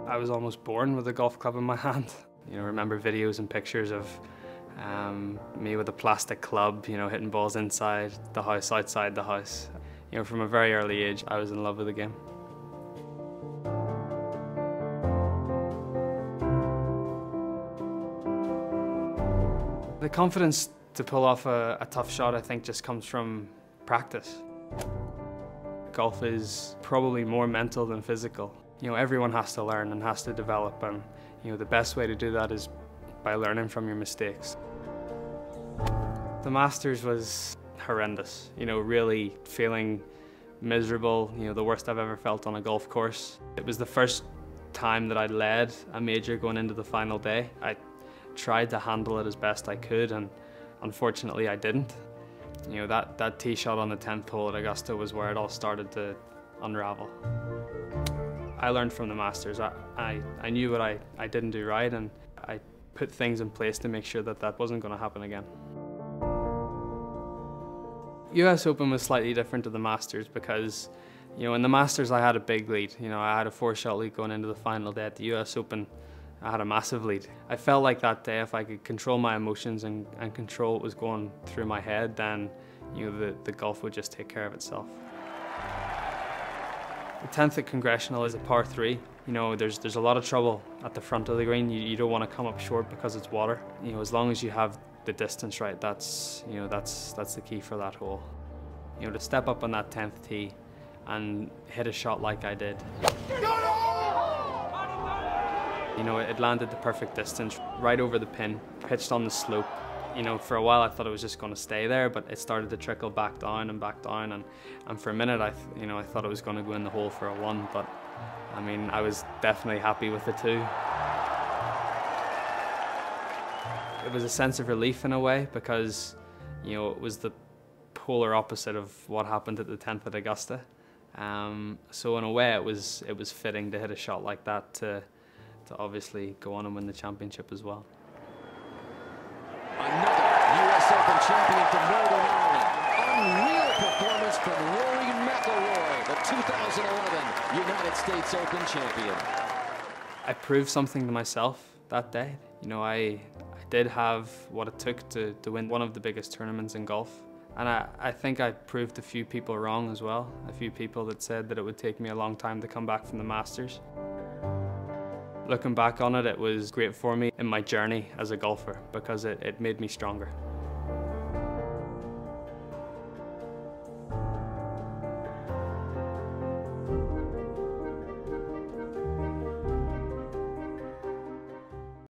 I was almost born with a golf club in my hand. You know, remember videos and pictures of me with a plastic club, you know, hitting balls inside the house, outside the house. You know, from a very early age, I was in love with the game. The confidence to pull off a tough shot, I think, just comes from practice. Golf is probably more mental than physical. You know, everyone has to learn and has to develop, and you know, the best way to do that is by learning from your mistakes. The Masters was horrendous, you know, really feeling miserable, you know, the worst I've ever felt on a golf course. It was the first time that I'd led a major going into the final day. I tried to handle it as best I could, and unfortunately I didn't. You know, that tee shot on the 10th hole at Augusta was where it all started to unravel. I learned from the Masters. I knew what I didn't do right, and I put things in place to make sure that that wasn't going to happen again. US Open was slightly different to the Masters because, you know, in the Masters I had a big lead. You know, I had a 4-shot lead going into the final day. At the US Open, I had a massive lead. I felt like that day if I could control my emotions and control what was going through my head, then, you know, the golf would just take care of itself. The 10th at Congressional is a par 3. You know, there's a lot of trouble at the front of the green. You don't want to come up short because it's water. You know, as long as you have the distance right, that's the key for that hole. You know, to step up on that 10th tee and hit a shot like I did. You know, it landed the perfect distance, right over the pin, pitched on the slope. You know, for a while I thought it was just going to stay there, but it started to trickle back down, and for a minute I thought it was going to go in the hole for a 1, but I mean, I was definitely happy with the 2. It was a sense of relief in a way because, you know, it was the polar opposite of what happened at the 10th at Augusta. So in a way it was fitting to hit a shot like that to obviously go on and win the championship as well. Another US Open champion from Northern Ireland. Unreal performance from Rory McIlroy, the 2011 United States Open champion. I proved something to myself that day. You know, I did have what it took to win one of the biggest tournaments in golf. And I think I proved a few people wrong as well. A few people that said that it would take me a long time to come back from the Masters. Looking back on it, it was great for me in my journey as a golfer because it made me stronger.